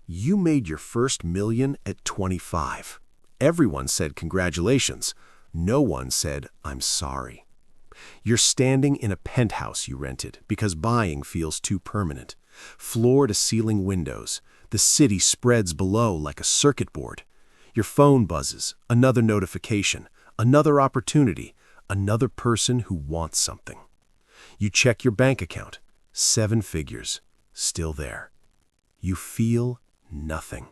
You made your first million at 25. Everyone said congratulations. No one said, I'm sorry. You're standing in a penthouse you rented because buying feels too permanent. Floor-to-ceiling windows. The city spreads below like a circuit board. Your phone buzzes, another notification, another opportunity, another person who wants something. You check your bank account. 7 figures, still there. You feel nothing.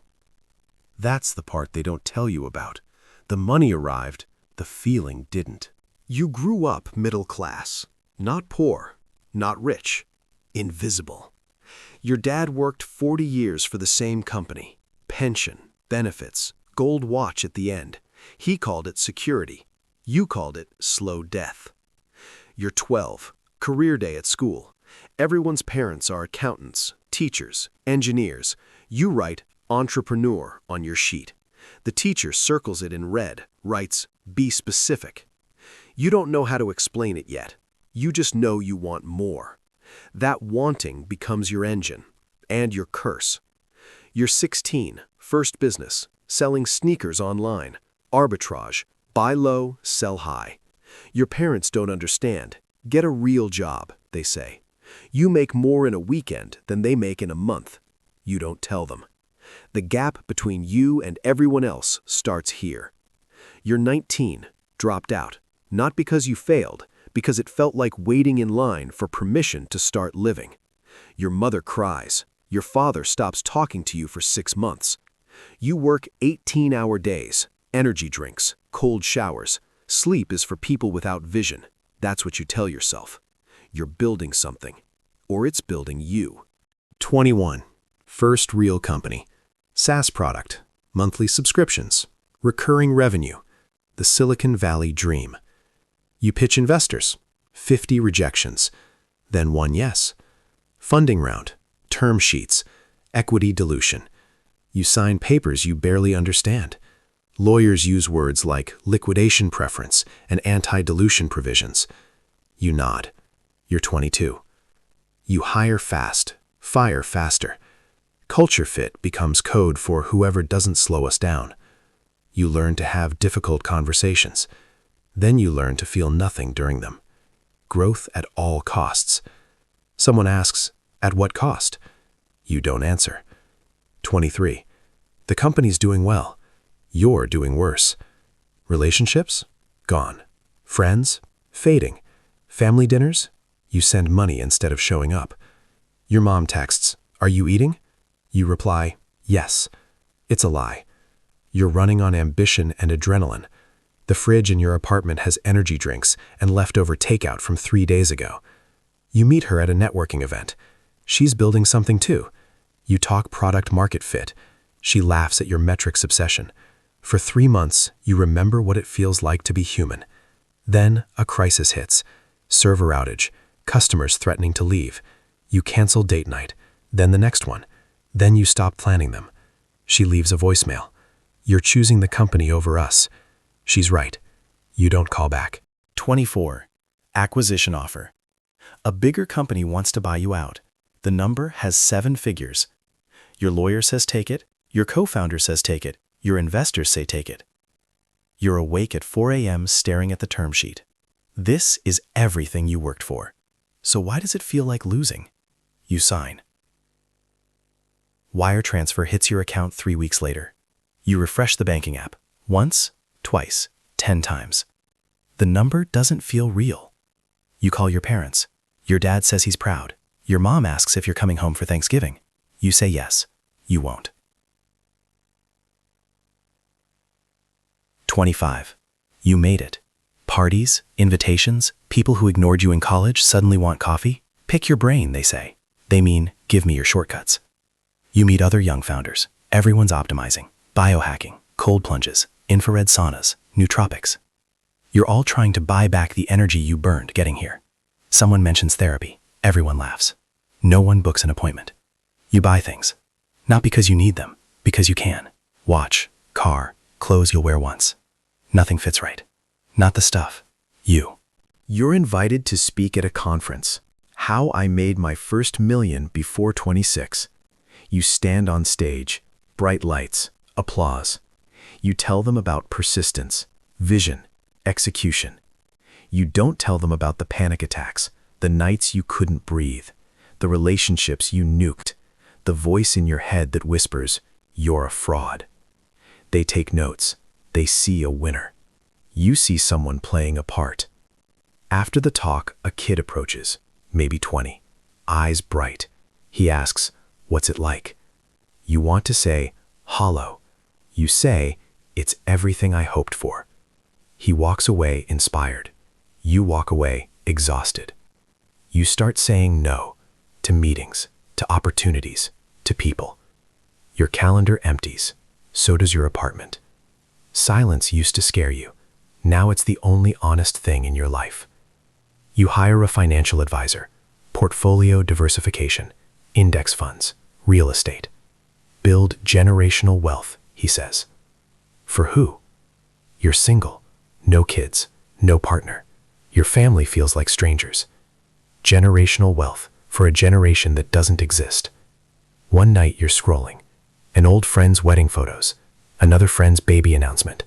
That's the part they don't tell you about. The money arrived, the feeling didn't. You grew up middle class. Not poor, not rich. Invisible. Your dad worked 40 years for the same company. Pension, benefits, gold watch at the end. He called it security. You called it slow death. You're 12. Career day at school. Everyone's parents are accountants, teachers, engineers. You write entrepreneur on your sheet. The teacher circles it in red, writes, be specific. You don't know how to explain it yet. You just know you want more. That wanting becomes your engine and your curse. You're 16, first business, selling sneakers online, arbitrage, buy low, sell high. Your parents don't understand. Get a real job, they say. You make more in a weekend than they make in a month. You don't tell them. The gap between you and everyone else starts here. You're 19, dropped out, not because you failed, because it felt like waiting in line for permission to start living. Your mother cries. Your father stops talking to you for 6 months. You work 18-hour days, energy drinks, cold showers. Sleep is for people without vision. That's what you tell yourself. You're building something, or it's building you. 21. First real company. SaaS product, monthly subscriptions, recurring revenue, the Silicon Valley dream. You pitch investors, 50 rejections, then 1 yes. Funding round, term sheets, equity dilution. You sign papers you barely understand. Lawyers use words like liquidation preference and anti-dilution provisions. You nod. You're 22. You hire fast, fire faster. Culture fit becomes code for whoever doesn't slow us down. You learn to have difficult conversations. Then you learn to feel nothing during them. Growth at all costs. Someone asks, at what cost? You don't answer. 23. The company's doing well. You're doing worse. Relationships? Gone. Friends? Fading. Family dinners? You send money instead of showing up. Your mom texts, are you eating? You reply, yes. It's a lie. You're running on ambition and adrenaline. The fridge in your apartment has energy drinks and leftover takeout from 3 days ago. You meet her at a networking event. She's building something too. You talk product market fit. She laughs at your metrics obsession. For 3 months, you remember what it feels like to be human. Then a crisis hits. Server outage. Customers threatening to leave. You cancel date night. Then the next one. Then you stop planning them. She leaves a voicemail. You're choosing the company over us. She's right. You don't call back. 24. Acquisition offer. A bigger company wants to buy you out. The number has 7 figures. Your lawyer says take it. Your co-founder says take it. Your investors say take it. You're awake at 4 a.m. staring at the term sheet. This is everything you worked for. So why does it feel like losing? You sign. Wire transfer hits your account 3 weeks later. You refresh the banking app. Once, twice, 10 times. The number doesn't feel real. You call your parents. Your dad says he's proud. Your mom asks if you're coming home for Thanksgiving. You say yes. You won't. 25. You made it. Parties, invitations, people who ignored you in college suddenly want coffee? Pick your brain, they say. They mean, give me your shortcuts. You meet other young founders. Everyone's optimizing, biohacking, cold plunges, infrared saunas, nootropics. You're all trying to buy back the energy you burned getting here. Someone mentions therapy. Everyone laughs. No one books an appointment. You buy things. Not because you need them, because you can. Watch, car, clothes you'll wear once. Nothing fits right. Not the stuff. You. You're invited to speak at a conference. How I Made My First Million Before 26. You stand on stage, bright lights, applause. You tell them about persistence, vision, execution. You don't tell them about the panic attacks, the nights you couldn't breathe, the relationships you nuked, the voice in your head that whispers, "You're a fraud." They take notes. They see a winner. You see someone playing a part. After the talk, a kid approaches, maybe 20, eyes bright. He asks, "What's it like?" You want to say, "Hollow." You say, "It's everything I hoped for." He walks away inspired. You walk away exhausted. You start saying no to meetings, to opportunities, to people. Your calendar empties. So does your apartment. Silence used to scare you. Now it's the only honest thing in your life. You hire a financial advisor, portfolio diversification, index funds, real estate. Build generational wealth, he says. For who? You're single, no kids, no partner. Your family feels like strangers. Generational wealth for a generation that doesn't exist. One night you're scrolling. An old friend's wedding photos, another friend's baby announcement.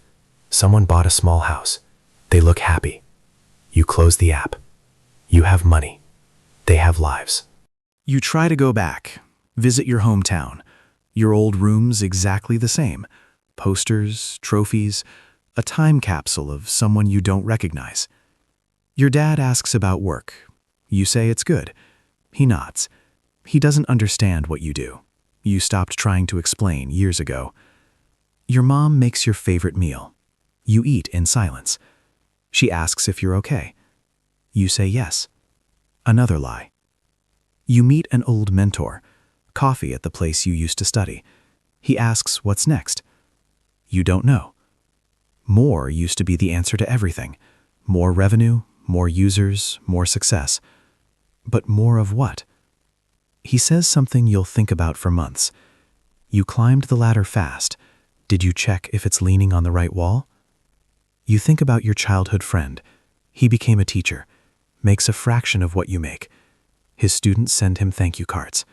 Someone bought a small house. They look happy. You close the app. You have money. They have lives. You try to go back, visit your hometown. Your old room's exactly the same. Posters, trophies, a time capsule of someone you don't recognize. Your dad asks about work. You say it's good. He nods. He doesn't understand what you do. You stopped trying to explain years ago. Your mom makes your favorite meal. You eat in silence. She asks if you're okay. You say yes. Another lie. You meet an old mentor. Coffee at the place you used to study. He asks what's next. You don't know. More used to be the answer to everything. More revenue, more users, more success. But more of what? He says something you'll think about for months. You climbed the ladder fast. Did you check if it's leaning on the right wall? You think about your childhood friend. He became a teacher, makes a fraction of what you make. His students send him thank you cards.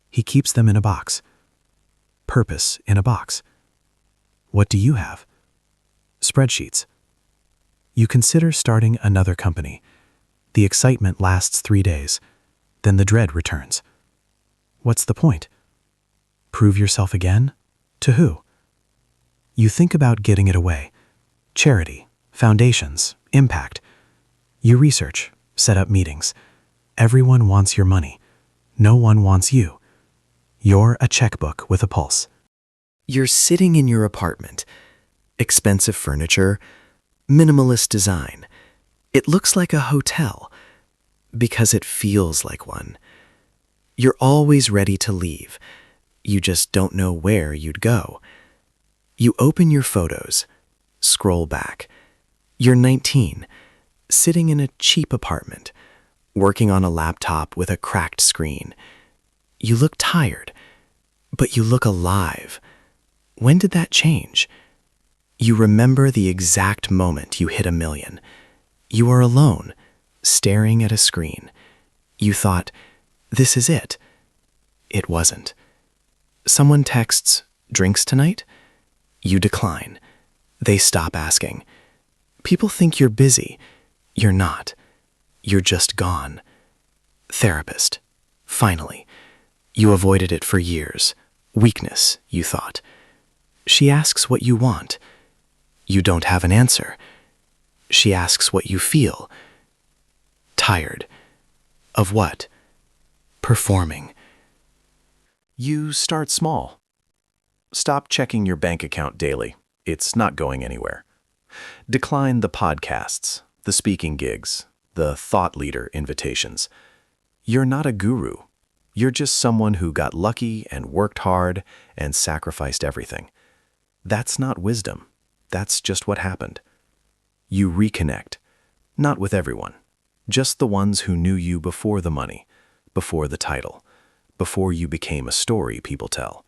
He keeps them in a box. Purpose in a box. What do you have? Spreadsheets. You consider starting another company. The excitement lasts 3 days. Then the dread returns. What's the point? Prove yourself again? To who? You think about getting it away. Charity, foundations, impact. You research, set up meetings. Everyone wants your money. No one wants you. You're a checkbook with a pulse. You're sitting in your apartment. Expensive furniture, minimalist design. It looks like a hotel because it feels like one. You're always ready to leave. You just don't know where you'd go. You open your photos, scroll back. You're 19, sitting in a cheap apartment, working on a laptop with a cracked screen. You look tired, but you look alive. When did that change? You remember the exact moment you hit 1 million. You are alone, staring at a screen. You thought, this is it. It wasn't. Someone texts, drinks tonight? You decline. They stop asking. People think you're busy. You're not. You're just gone. Therapist. Finally. You avoided it for years. Weakness, you thought. She asks what you want. You don't have an answer. She asks what you feel. Tired. Of what? Performing. You start small. Stop checking your bank account daily. It's not going anywhere. Decline the podcasts, the speaking gigs, the thought leader invitations. You're not a guru. You're just someone who got lucky and worked hard and sacrificed everything. That's not wisdom. That's just what happened. You reconnect, not with everyone, just the ones who knew you before the money, before the title, before you became a story people tell.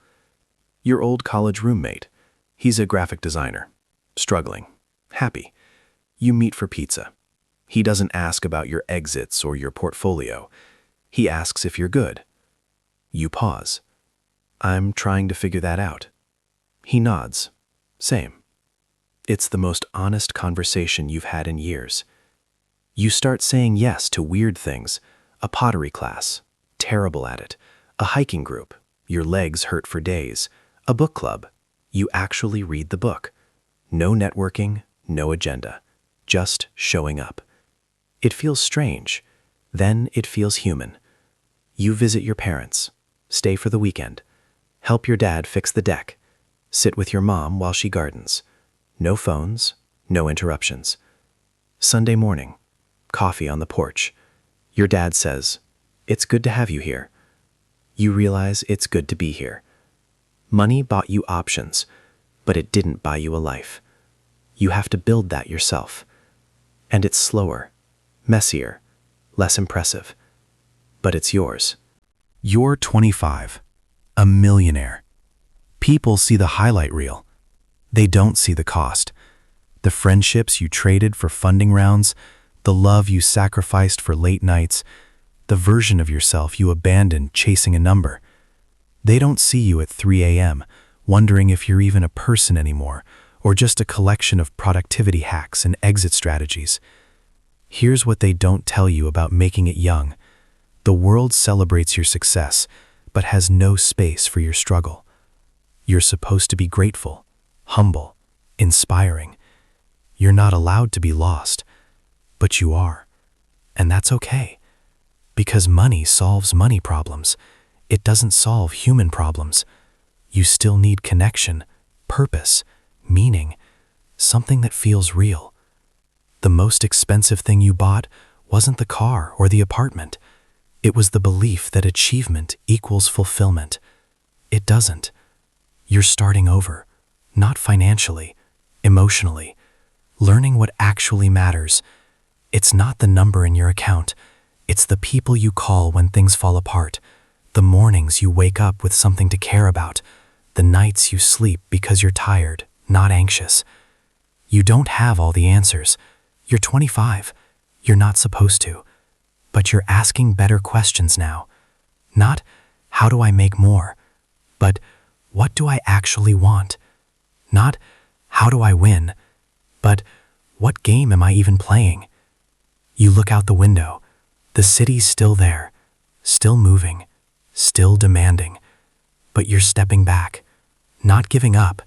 Your old college roommate, he's a graphic designer, struggling, happy. You meet for pizza. He doesn't ask about your exits or your portfolio. He asks if you're good. You pause. I'm trying to figure that out. He nods. Same. It's the most honest conversation you've had in years. You start saying yes to weird things, a pottery class, terrible at it, a hiking group, your legs hurt for days, a book club. You actually read the book. No networking, no agenda, just showing up. It feels strange. Then it feels human. You visit your parents, stay for the weekend, help your dad fix the deck, sit with your mom while she gardens. No phones, no interruptions. Sunday morning, coffee on the porch. Your dad says, "It's good to have you here." You realize it's good to be here. Money bought you options, but it didn't buy you a life. You have to build that yourself. And it's slower, messier, less impressive. But it's yours. You're 25, a millionaire. People see the highlight reel. They don't see the cost. The friendships you traded for funding rounds, the love you sacrificed for late nights, the version of yourself you abandoned chasing a number. They don't see you at 3 a.m., wondering if you're even a person anymore, or just a collection of productivity hacks and exit strategies. Here's what they don't tell you about making it young. The world celebrates your success, but has no space for your struggle. You're supposed to be grateful, humble, inspiring. You're not allowed to be lost, but you are. And that's okay. Because money solves money problems. It doesn't solve human problems. You still need connection, purpose, meaning, something that feels real. The most expensive thing you bought wasn't the car or the apartment. It was the belief that achievement equals fulfillment. It doesn't. You're starting over, not financially, emotionally, learning what actually matters. It's not the number in your account. It's the people you call when things fall apart, the mornings you wake up with something to care about, the nights you sleep because you're tired, not anxious. You don't have all the answers. You're 25. You're not supposed to. But you're asking better questions now. Not, how do I make more? But, what do I actually want? Not, how do I win? But, what game am I even playing? You look out the window. The city's still there, still moving, still demanding. But you're stepping back, not giving up,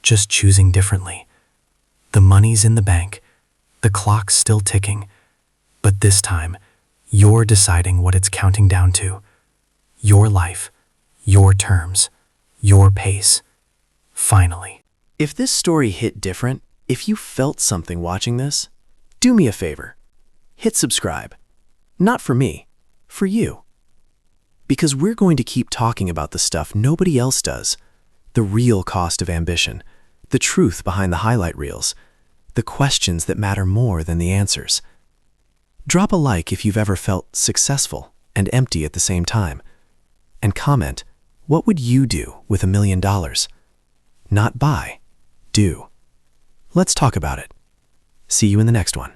just choosing differently. The money's in the bank, the clock's still ticking, but this time, you're deciding what it's counting down to. Your life, your terms, your pace. Finally. If this story hit different, if you felt something watching this, do me a favor. Hit subscribe. Not for me, for you. Because we're going to keep talking about the stuff nobody else does. The real cost of ambition, the truth behind the highlight reels, the questions that matter more than the answers. Drop a like if you've ever felt successful and empty at the same time. And comment, what would you do with $1 million? Not buy, do. Let's talk about it. See you in the next one.